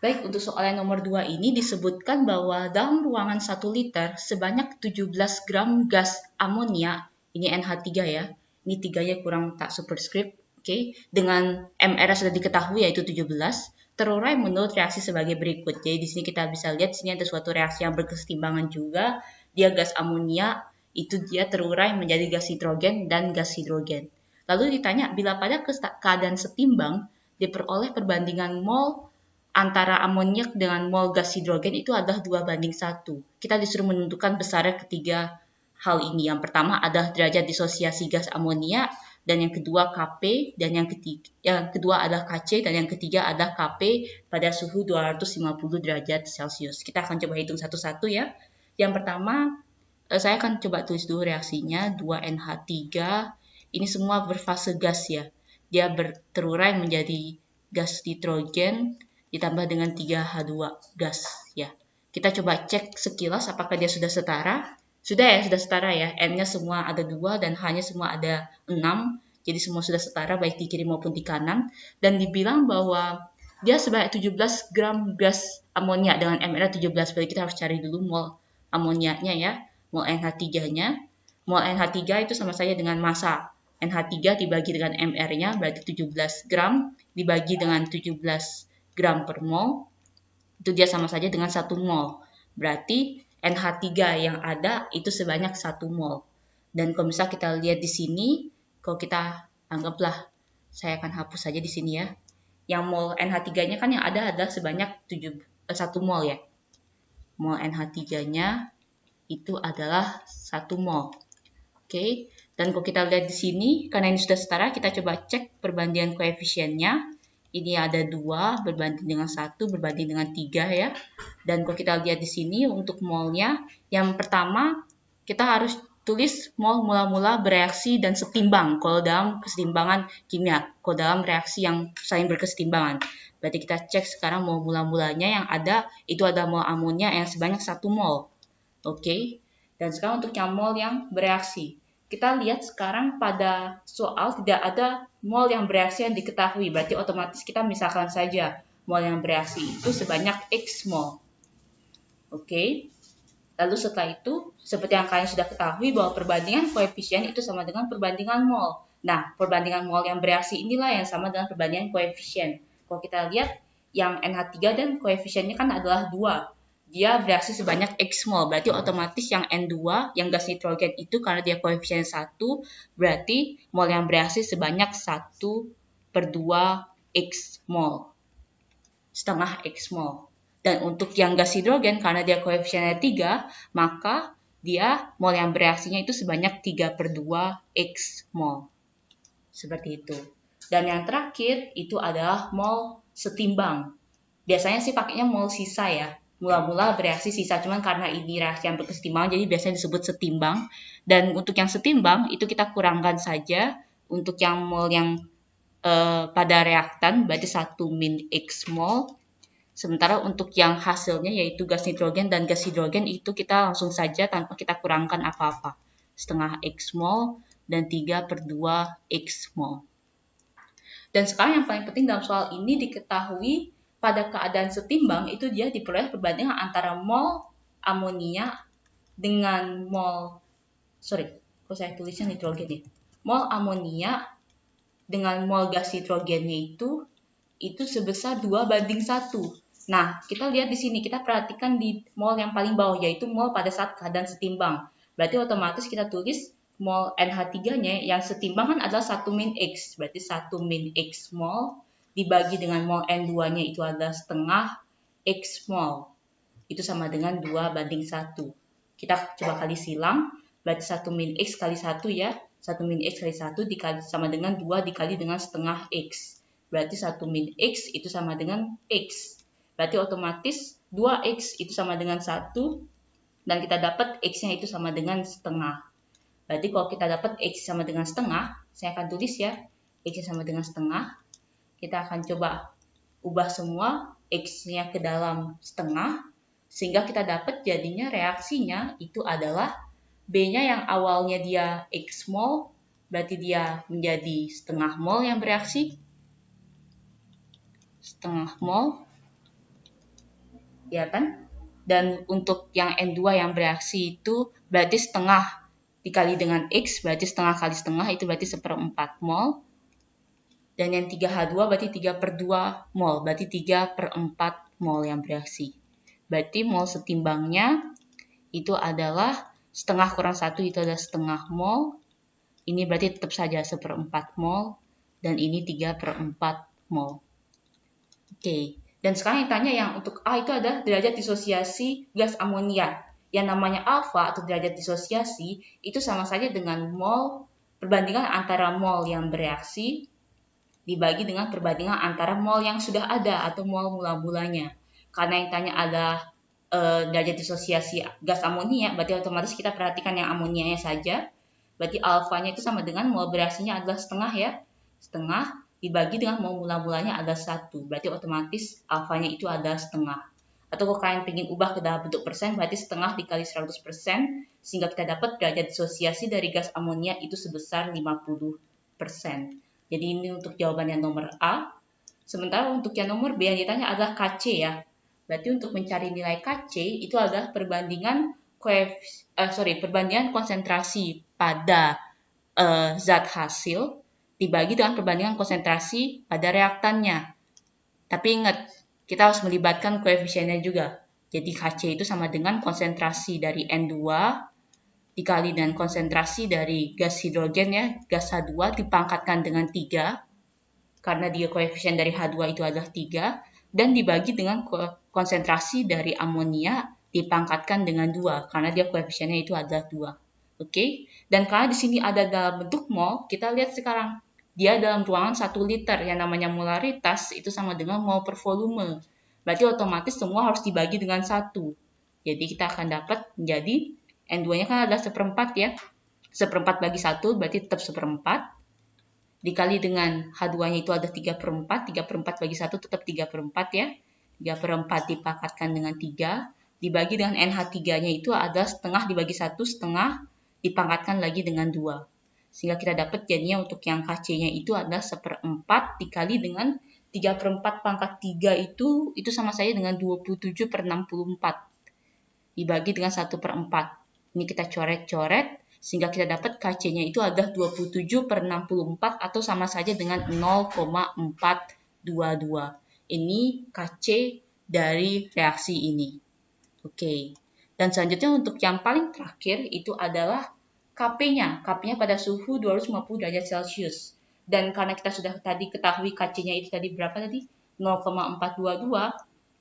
Baik, untuk soal yang nomor 2 ini disebutkan bahwa dalam ruangan 1 liter sebanyak 17 gram gas amonia, ini NH3 ya, ini 3-nya kurang tak superscript, oke, dengan MR sudah diketahui yaitu 17, terurai menurut reaksi sebagai berikut. Jadi di sini kita bisa lihat di sini ada suatu reaksi yang berkesetimbangan juga, dia gas amonia, itu dia terurai menjadi gas hidrogen dan gas hidrogen. Lalu ditanya, bila pada keadaan setimbang, diperoleh perbandingan mol antara amoniak dengan mol gas hidrogen itu adalah 2:1. Kita disuruh menentukan besarnya ketiga hal ini. Yang pertama adalah derajat disosiasi gas amonia, dan yang kedua Kp, dan yang kedua adalah Kc, dan yang ketiga adalah Kp pada suhu 250 derajat Celcius. Kita akan coba hitung satu-satu ya. Yang pertama, saya akan coba tulis dulu reaksinya, 2NH3, ini semua berfase gas ya. Dia terurai menjadi gas nitrogen ditambah dengan 3H2 gas ya. Kita coba cek sekilas apakah dia sudah setara. Sudah ya, sudah setara ya. N-nya semua ada 2 dan H-nya semua ada 6. Jadi semua sudah setara baik di kiri maupun di kanan. Dan dibilang bahwa dia sebanyak 17 gram gas amonia dengan MR 17. Berarti kita harus cari dulu mol amonianya ya. Mol NH3-nya. Mol NH3 itu sama saja dengan massa NH3 dibagi dengan MR-nya, berarti 17 gram dibagi dengan 17 gram per mol, itu dia sama saja dengan 1 mol. Berarti NH3 yang ada itu sebanyak 1 mol. Dan kalau misalnya kita lihat di sini, kalau kita anggaplah, saya akan hapus saja di sini ya. Yang mol NH3-nya kan yang ada adalah sebanyak 1 mol ya. Mol NH3-nya itu adalah 1 mol. Oke, dan kalau kita lihat di sini, karena ini sudah setara, kita coba cek perbandingan koefisiennya. Ini ada 2 berbanding dengan 1 berbanding dengan 3 ya. Dan kalau kita lihat di sini untuk molnya, yang pertama kita harus tulis mol mula-mula bereaksi dan setimbang kalau dalam kesetimbangan kimia, kalau dalam reaksi yang saling berkesetimbangan. Berarti kita cek sekarang mol mula-mulanya yang ada itu ada mol amonia yang sebanyak 1 mol. Oke. Dan sekarang untuk yang mol yang bereaksi. Kita lihat sekarang pada soal tidak ada mol yang bereaksi yang diketahui. Berarti otomatis kita misalkan saja mol yang bereaksi itu sebanyak X mol. Oke. Lalu setelah itu, seperti yang kalian sudah ketahui bahwa perbandingan koefisien itu sama dengan perbandingan mol. Nah, perbandingan mol yang bereaksi inilah yang sama dengan perbandingan koefisien. Kalau kita lihat, yang NH3 dan koefisiennya kan adalah 2. Dia bereaksi sebanyak X mol, berarti otomatis yang N2, yang gas nitrogen itu karena dia koefisien 1, berarti mol yang bereaksi sebanyak 1/2 X mol. Setengah X mol. Dan untuk yang gas hidrogen, karena dia koefisiennya 3, maka dia mol yang bereaksinya itu sebanyak 3/2 X mol. Seperti itu. Dan yang terakhir, itu adalah mol setimbang. Biasanya sih pakainya mol sisa ya. Mula-mula bereaksi sisa, cuman karena ini reaksi yang berkesetimbangan, jadi biasanya disebut setimbang. Dan untuk yang setimbang, itu kita kurangkan saja. Untuk yang mol yang pada reaktan, berarti 1 min X mol. Sementara untuk yang hasilnya yaitu gas nitrogen dan gas hidrogen itu kita langsung saja tanpa kita kurangkan apa-apa. Setengah X mol dan 3/2 X mol. Dan sekarang yang paling penting dalam soal ini diketahui pada keadaan setimbang itu dia diperoleh perbandingan antara mol amonia dengan mol, kok saya tulisnya nitrogen ya. Mol amonia dengan mol gas hidrogennya itu sebesar 2:1. Nah, kita lihat di sini, kita perhatikan di mol yang paling bawah, yaitu mol pada saat keadaan setimbang. Berarti otomatis kita tulis mol NH3-nya yang setimbang kan adalah 1 min X. Berarti 1 min X mol dibagi dengan mol N2-nya itu adalah setengah X mol. Itu sama dengan 2:1. Kita coba kali silang, berarti 1 min X kali 1 ya. 1 min X kali 1 dikali sama dengan 2 dikali dengan setengah X. Berarti 1 min X itu sama dengan X. Berarti otomatis 2X itu sama dengan 1. Dan kita dapat X-nya itu sama dengan setengah. Berarti kalau kita dapat X sama dengan setengah, saya akan tulis ya. X sama dengan setengah. Kita akan coba ubah semua X-nya ke dalam setengah. Sehingga kita dapat jadinya reaksinya itu adalah B-nya yang awalnya dia X mol, berarti dia menjadi setengah mol yang bereaksi. Setengah mol. ya kan? Dan untuk yang N2 yang bereaksi itu berarti setengah dikali dengan X, berarti setengah kali setengah, itu berarti 1/4 mol. Dan yang 3H2 berarti 3/2 mol, berarti 3/4 mol yang bereaksi. Berarti mol setimbangnya itu adalah setengah kurang 1 itu adalah setengah mol. Ini berarti tetap saja 1/4 mol. Dan ini 3/4 mol. Oke. Dan sekarang yang tanya yang untuk A itu ada derajat disosiasi gas amonia. Yang namanya alfa atau derajat disosiasi itu sama saja dengan mol, perbandingan antara mol yang bereaksi dibagi dengan perbandingan antara mol yang sudah ada atau mol mula-mulanya. Karena yang tanya adalah derajat disosiasi gas amonia, berarti otomatis kita perhatikan yang amonianya saja. Berarti alfanya itu sama dengan mol bereaksinya adalah setengah ya. Setengah dibagi dengan mol mula-mulanya adalah 1. Berarti otomatis alfanya itu adalah setengah. Atau kalau kalian ingin ubah ke dalam bentuk persen, berarti setengah dikali 100%, sehingga kita dapat derajat disosiasi dari gas amonia itu sebesar 50%. Jadi ini untuk jawaban yang nomor A. Sementara untuk yang nomor B yang ditanya adalah KC ya. Berarti untuk mencari nilai KC itu adalah perbandingan perbandingan konsentrasi pada zat hasil dibagi dengan perbandingan konsentrasi pada reaktannya. Tapi ingat, kita harus melibatkan koefisiennya juga. Jadi KC itu sama dengan konsentrasi dari N2 dikali dengan konsentrasi dari gas hidrogen ya, gas H2 dipangkatkan dengan 3, karena dia koefisien dari H2 itu adalah 3, dan dibagi dengan konsentrasi dari amonia dipangkatkan dengan 2, karena dia koefisiennya itu adalah 2. Oke? Dan karena di sini ada dalam bentuk mol, kita lihat sekarang. Dia dalam ruangan 1 liter, yang namanya molaritas itu sama dengan mol per volume. Berarti otomatis semua harus dibagi dengan 1. Jadi kita akan dapat menjadi N2-nya kan adalah 1/4 ya. 1/4 bagi 1 berarti tetap 1/4. Dikali dengan H2-nya itu ada 3/4. 3/4 bagi 1 tetap 3/4 ya. 3/4 dipangkatkan dengan 3. Dibagi dengan NH3-nya itu ada setengah dibagi 1, setengah dipangkatkan lagi dengan 2. Sehingga kita dapat jadinya untuk yang KC-nya itu adalah 1/4 dikali dengan 3/4 pangkat 3 itu sama saja dengan 27/64. Dibagi dengan 1/4. Ini kita coret-coret sehingga kita dapat KC-nya itu adalah 27/64 atau sama saja dengan 0,422. Ini KC dari reaksi ini. Oke. Dan selanjutnya untuk yang paling terakhir itu adalah KP-nya. KP-nya pada suhu 250 derajat Celcius. Dan karena kita sudah tadi ketahui KC-nya itu tadi berapa tadi? 0,422.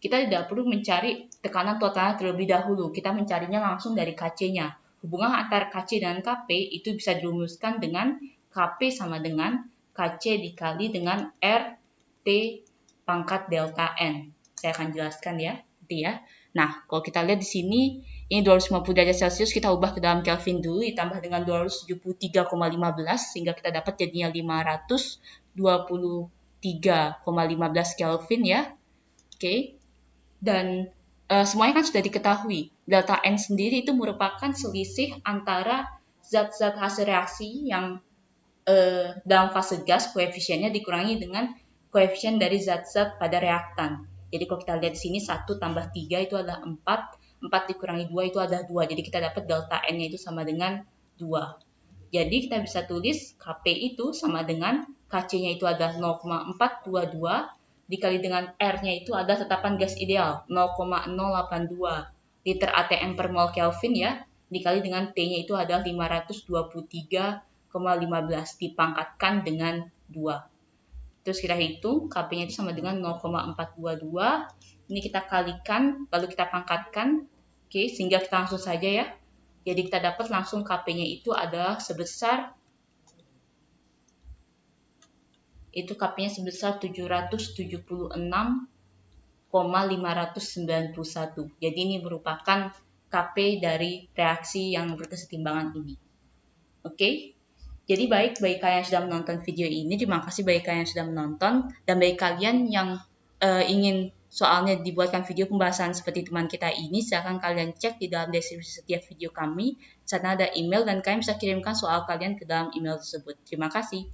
Kita tidak perlu mencari tekanan totalnya terlebih dahulu. Kita mencarinya langsung dari KC-nya. Hubungan antara KC dan KP itu bisa dirumuskan dengan KP sama dengan KC dikali dengan RT pangkat delta N. Saya akan jelaskan ya. Nah, kalau kita lihat di sini, ini 250 derajat Celcius kita ubah ke dalam Kelvin dulu, ditambah dengan 273,15, sehingga kita dapat jadinya 523,15 Kelvin ya. Oke. Dan semuanya kan sudah diketahui. Delta N sendiri itu merupakan selisih antara zat-zat hasil reaksi yang dalam fase gas koefisiennya dikurangi dengan koefisien dari zat-zat pada reaktan. Jadi kalau kita lihat di sini 1 tambah 3 itu adalah 4, 4 dikurangi 2 itu adalah 2. Jadi kita dapat delta N-nya itu sama dengan 2. Jadi kita bisa tulis Kp itu sama dengan Kc-nya itu adalah 0,422 dikali dengan R-nya itu ada tetapan gas ideal 0,082 liter ATM per mol Kelvin ya, dikali dengan T-nya itu adalah 523,15 dipangkatkan dengan 2. Terus kita hitung Kp-nya itu sama dengan 0,422. Ini kita kalikan, lalu kita pangkatkan. Oke, sehingga kita langsung saja ya. Jadi kita dapat langsung Kp-nya itu adalah sebesar Kp-nya sebesar 776,591. Jadi ini merupakan Kp dari reaksi yang berkesetimbangan ini. Oke. Jadi baik bagi kalian yang sudah menonton video ini, terima kasih bagi kalian yang sudah menonton, dan bagi kalian yang ingin soalnya dibuatkan video pembahasan seperti teman kita ini, silahkan kalian cek di dalam deskripsi setiap video kami, di sana ada email dan kalian bisa kirimkan soal kalian ke dalam email tersebut. Terima kasih.